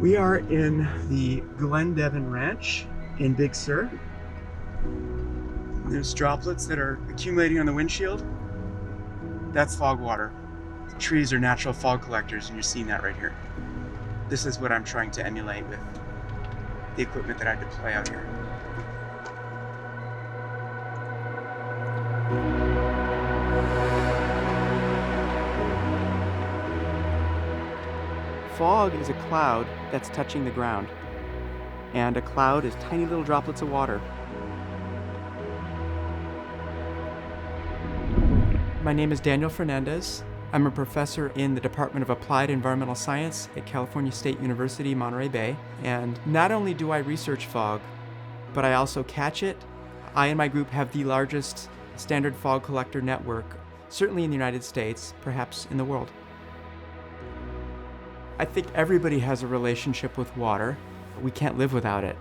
We are in the Glen Devon Ranch in Big Sur. There's droplets that are accumulating on the windshield. That's fog water. The trees are natural fog collectors, and you're seeing that right here. This is what I'm trying to emulate with the equipment that I deploy out here. Fog is a cloud that's touching the ground, and a cloud is tiny little droplets of water. My name is Daniel Fernandez. I'm a professor in the Department of Applied Environmental Science at California State University, Monterey Bay. And not only do I research fog, but I also catch it. I and my group have the largest standard fog collector network, certainly in the United States, perhaps in the world. I think everybody has a relationship with water. We can't live without it.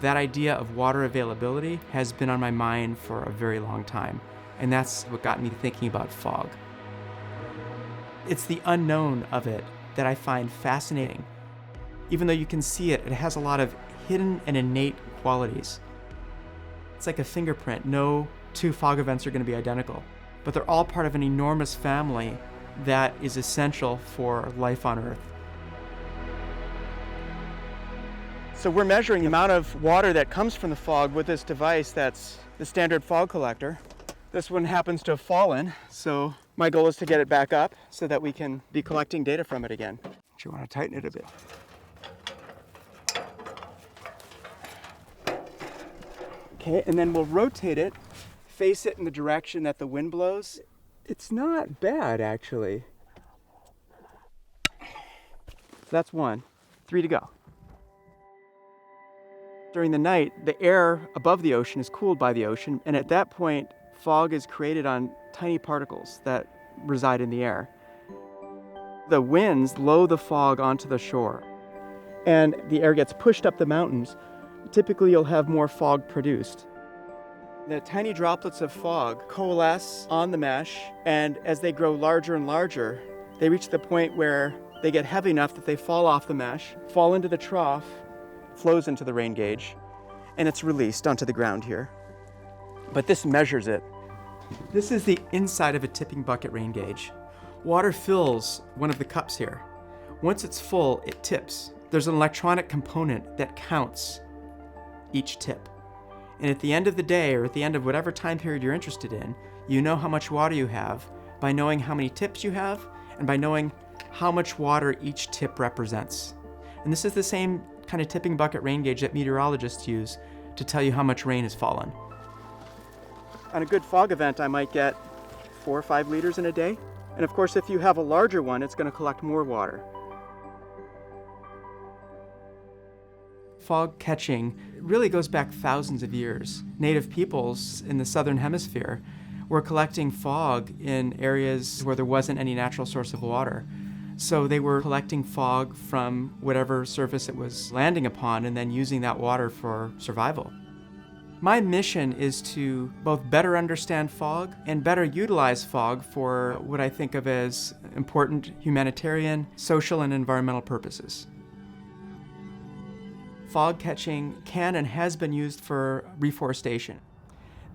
That idea of water availability has been on my mind for a very long time, and that's what got me thinking about fog. It's the unknown of it that I find fascinating. Even though you can see it, it has a lot of hidden and innate qualities. It's like a fingerprint. No two fog events are going to be identical, but they're all part of an enormous family that is essential for life on Earth. So we're measuring the amount of water that comes from the fog with this device that's the standard fog collector. This one happens to have fallen, so my goal is to get it back up so that we can be collecting data from it again. You want to tighten it a bit. Okay, and then we'll rotate it, face it in the direction that the wind blows. It's not bad, actually. So that's one. 3 to go. During the night, the air above the ocean is cooled by the ocean, and at that point, fog is created on tiny particles that reside in the air. The winds blow the fog onto the shore, and the air gets pushed up the mountains. Typically, you'll have more fog produced. The tiny droplets of fog coalesce on the mesh, and as they grow larger and larger, they reach the point where they get heavy enough that they fall off the mesh, fall into the trough, flows into the rain gauge, and it's released onto the ground here. But this measures it. This is the inside of a tipping bucket rain gauge. Water fills one of the cups here. Once it's full, it tips. There's an electronic component that counts each tip. And at the end of the day, or at the end of whatever time period you're interested in, you know how much water you have by knowing how many tips you have and by knowing how much water each tip represents. And this is the same kind of tipping bucket rain gauge that meteorologists use to tell you how much rain has fallen. On a good fog event, I might get 4 or 5 liters in a day. And of course, if you have a larger one, it's going to collect more water. Fog catching really goes back thousands of years. Native peoples in the southern hemisphere were collecting fog in areas where there wasn't any natural source of water. So they were collecting fog from whatever surface it was landing upon and then using that water for survival. My mission is to both better understand fog and better utilize fog for what I think of as important humanitarian, social, and environmental purposes. Fog catching can and has been used for reforestation.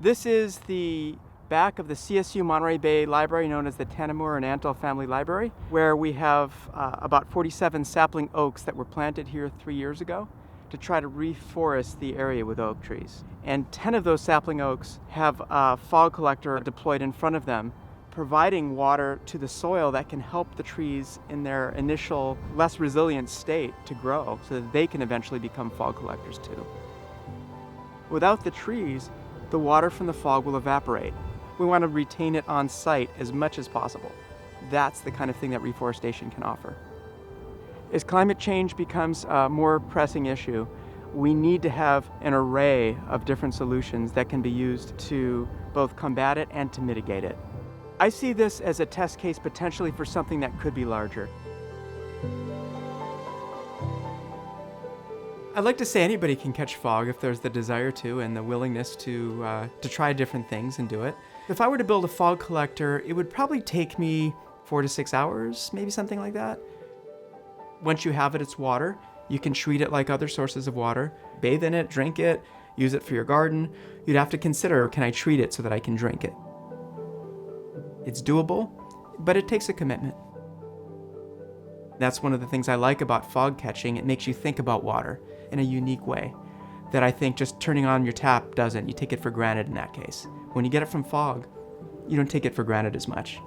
This is the back of the CSU Monterey Bay Library, known as the Tanamur and Antle Family Library, where we have about 47 sapling oaks that were planted here 3 years ago to try to reforest the area with oak trees. And 10 of those sapling oaks have a fog collector deployed in front of them, providing water to the soil that can help the trees in their initial, less resilient state to grow so that they can eventually become fog collectors too. Without the trees, the water from the fog will evaporate. We want to retain it on site as much as possible. That's the kind of thing that reforestation can offer. As climate change becomes a more pressing issue, we need to have an array of different solutions that can be used to both combat it and to mitigate it. I see this as a test case potentially for something that could be larger. I'd like to say anybody can catch fog if there's the desire to and the willingness to try different things and do it. If I were to build a fog collector, it would probably take me 4 to 6 hours, maybe something like that. Once you have it, it's water. You can treat it like other sources of water. Bathe in it, drink it, use it for your garden. You'd have to consider, can I treat it so that I can drink it? It's doable, but it takes a commitment. That's one of the things I like about fog catching. It makes you think about water in a unique way that I think just turning on your tap doesn't. You take it for granted in that case. When you get it from fog, you don't take it for granted as much.